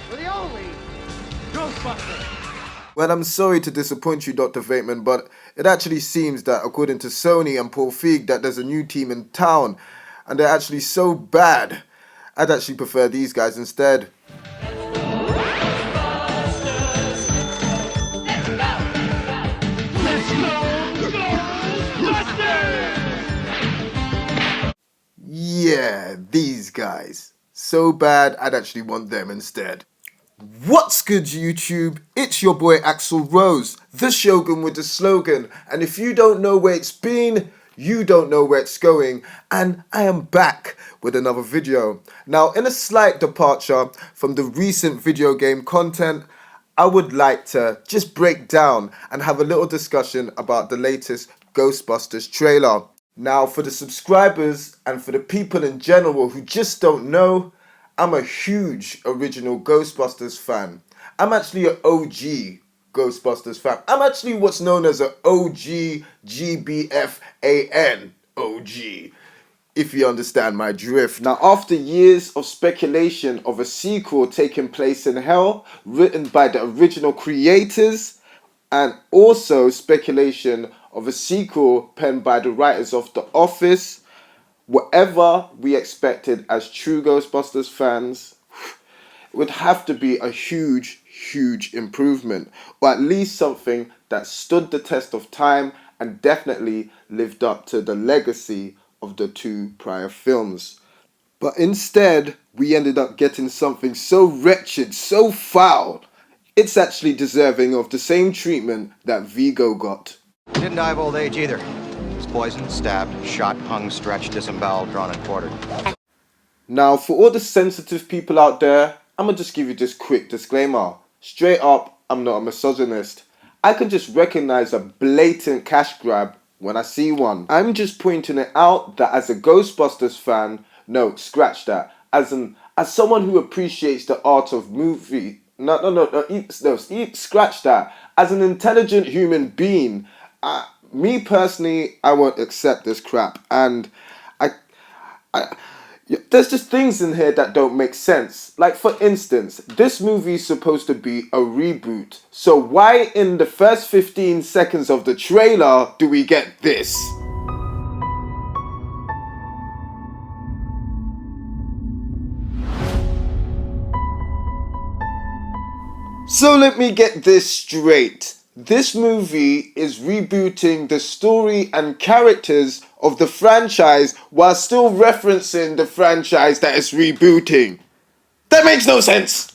We're the only Ghostbusters. Well, I'm sorry to disappoint you, Dr. Vateman, but it actually seems that according to Sony and Paul Feig that there's a new team in town, and they're actually so bad. I'd actually prefer these guys instead. Yeah, these guys. So bad, I'd actually want them instead. What's good, YouTube? It's your boy Axel Rose, the Shogun with the slogan. And if you don't know where it's been, you don't know where it's going. And I am back with another video. Now, in a slight departure from the recent video game content, I would like to just break down and have a little discussion about the latest Ghostbusters trailer. Now, for the subscribers and for the people in general who just don't know, I'm a huge original Ghostbusters fan. I'm actually an OG Ghostbusters fan. I'm actually what's known as an OG GBFAN OG, if you understand my drift. Now, after years of speculation of a sequel taking place in hell, written by the original creators, and also speculation of a sequel penned by the writers of The Office, whatever we expected as true Ghostbusters fans, it would have to be a huge, huge improvement, or at least something that stood the test of time and definitely lived up to the legacy of the two prior films. But instead, we ended up getting something so wretched, so foul, it's actually deserving of the same treatment that Vigo got. Didn't die of old age either. He was poisoned, stabbed, shot, hung, stretched, disemboweled, drawn, and quartered. Now, for all the sensitive people out there, I'm gonna just give you this quick disclaimer. Straight up, I'm not a misogynist. I can just recognize a blatant cash grab when I see one. I'm just pointing it out that as a Ghostbusters fan, no, scratch that. As someone who appreciates the art of movie, scratch that. As an intelligent human being, me personally, I won't accept this crap, and there's just things in here that don't make sense. Like, for instance, this movie is supposed to be a reboot. So why in the first 15 seconds of the trailer do we get this? So let me get this straight. This movie is rebooting the story and characters of the franchise while still referencing the franchise that is rebooting. That makes no sense!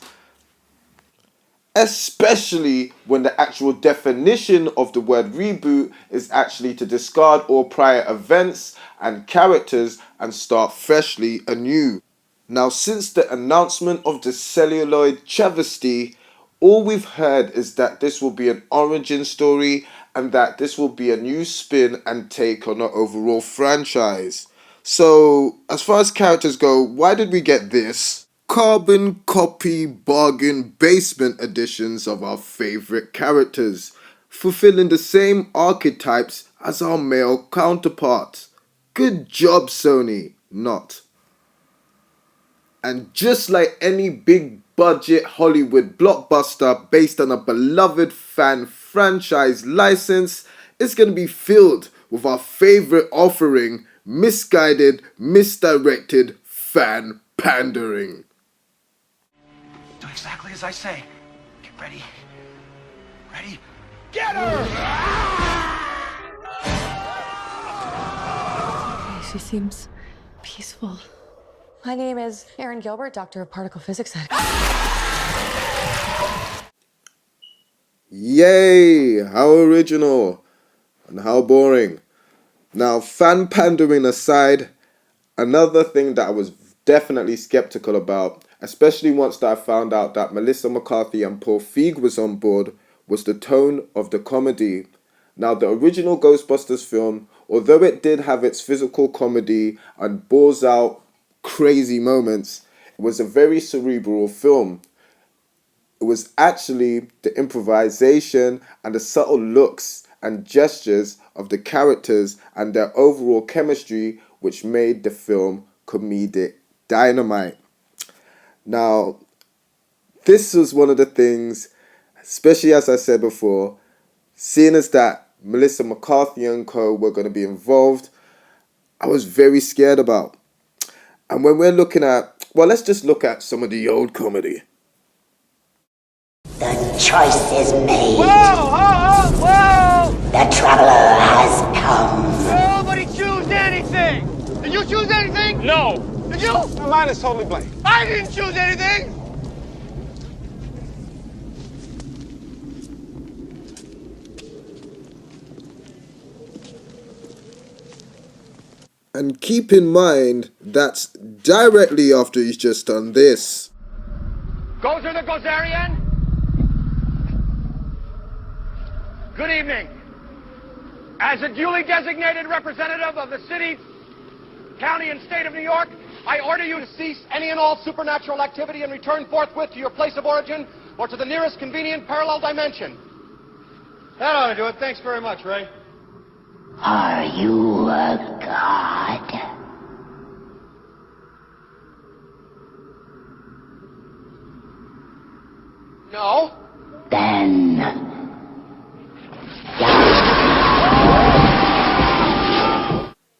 Especially when the actual definition of the word reboot is actually to discard all prior events and characters and start freshly anew. Now, since the announcement of the celluloid travesty, all we've heard is that this will be an origin story and that this will be a new spin and take on the overall franchise. So, as far as characters go, why did we get this? Carbon copy bargain basement editions of our favorite characters, fulfilling the same archetypes as our male counterparts. Good job, Sony. Not. And just like any big budget Hollywood blockbuster based on a beloved fan franchise license, it's going to be filled with our favorite offering, misguided, misdirected fan pandering. Do exactly as I say. Get ready. Ready? Get her! She seems peaceful. My name is Erin Gilbert, Doctor of Particle Physics at... Yay! How original and how boring. Now, fan pandering aside, another thing that I was definitely skeptical about, especially once that I found out that Melissa McCarthy and Paul Feig was on board, was the tone of the comedy. Now, the original Ghostbusters film, although it did have its physical comedy and balls out crazy moments, it was a very cerebral film. It was actually the improvisation and the subtle looks and gestures of the characters and their overall chemistry which made the film comedic dynamite. Now, this was one of the things, especially as I said before, seeing as that Melissa McCarthy and co were going to be involved, I was very scared about. And when we're looking at, well, let's just look at some of the old comedy. The choice is made. Whoa! Whoa! The traveler has come. Nobody choose anything! Did you choose anything? No. Did you? My mind is totally blank. I didn't choose anything! And keep in mind, that's directly after he's just done this. Gozer the Gozerian? Good evening. As a duly designated representative of the city, county, and state of New York, I order you to cease any and all supernatural activity and return forthwith to your place of origin or to the nearest convenient parallel dimension. That ought to do it. Thanks very much, Ray. Are you a god? No. Then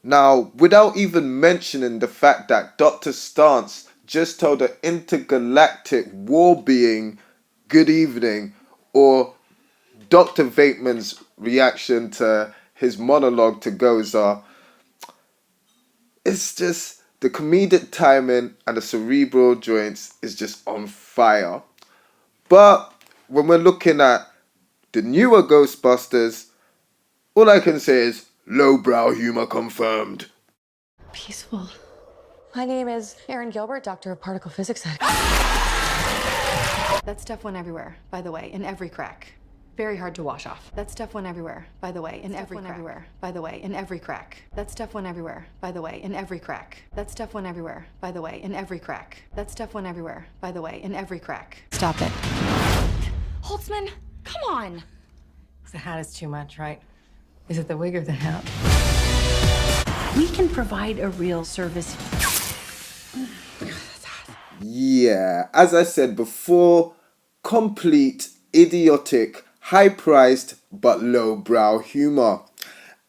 Now, without even mentioning the fact that Dr. Stance just told an intergalactic war being good evening, or Dr. Vateman's reaction to his monologue to Gozer, it's just the comedic timing and the cerebral joints is just on fire. But when we're looking at the newer Ghostbusters, all I can say is lowbrow humor confirmed. Peaceful. My name is Erin Gilbert, Doctor of Particle Physics. That stuff went everywhere, by the way, in every crack. Very hard to wash off. That stuff went everywhere, by the way, in every crack. Everywhere, by the way, in every crack. That stuff went everywhere, by the way, in every crack. That stuff went everywhere, by the way, in every crack. That stuff went everywhere, by the way, in every crack. Stop it. Holtzman, come on. The hat is too much, right? Is it the wig or the hat? We can provide a real service. Yeah, as I said before, complete, idiotic, high-priced, but low-brow humor.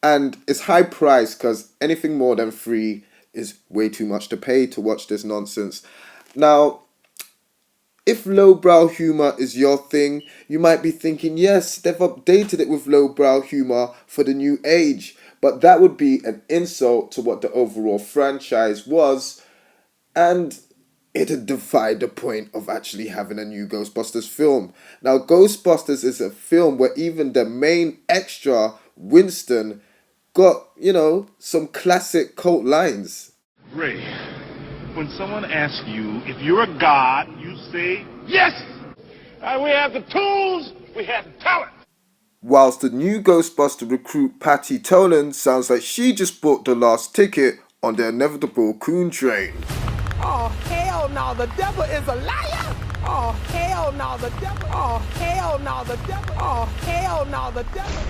And it's high-priced because anything more than free is way too much to pay to watch this nonsense. Now, if lowbrow humor is your thing, you might be thinking, yes, they've updated it with lowbrow humor for the new age. But that would be an insult to what the overall franchise was, and it'd defy the point of actually having a new Ghostbusters film. Now, Ghostbusters is a film where even the main extra, Winston, got, some classic cult lines. Ray, when someone asks you if you're a god, you say, yes! We have the tools, we have the talent. Whilst the new Ghostbuster recruit Patty Tolan sounds like she just bought the last ticket on the inevitable coon train. Oh, hell no, the devil is a liar! Oh, hell no, the devil! Oh, hell no, the devil! Oh, hell no, the devil!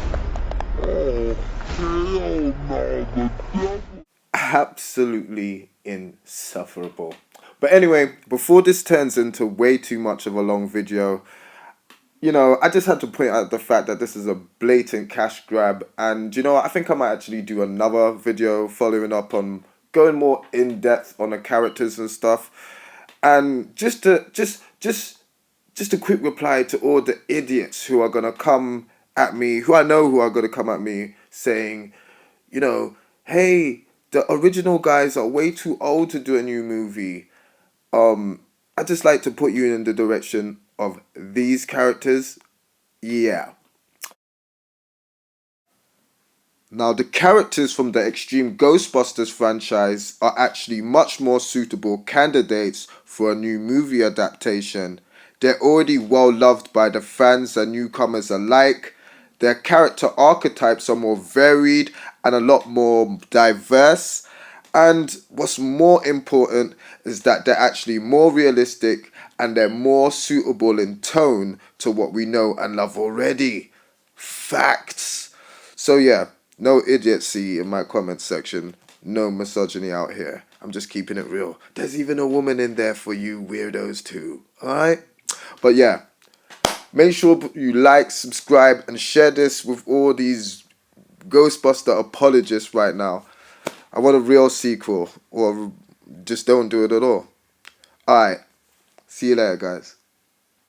Oh, hell no, the devil! Absolutely insufferable. But anyway, before this turns into way too much of a long video, I just had to point out the fact that this is a blatant cash grab. And I think I might actually do another video following up on going more in depth on the characters and stuff. And just a quick reply to all the idiots who are gonna come at me, who I know who are gonna come at me saying, hey, the original guys are way too old to do a new movie. I just like to put you in the direction of these characters. Yeah. Now, the characters from the Extreme Ghostbusters franchise are actually much more suitable candidates for a new movie adaptation. They're already well loved by the fans and newcomers alike. Their character archetypes are more varied and a lot more diverse. And what's more important is that they're actually more realistic and they're more suitable in tone to what we know and love already. Facts. So yeah, no idiocy in my comment section. No misogyny out here. I'm just keeping it real. There's even a woman in there for you weirdos too. Alright? But yeah, make sure you like, subscribe, and share this with all these Ghostbuster apologists right now. I want a real sequel, or just don't do it at all. Alright, see you later, guys.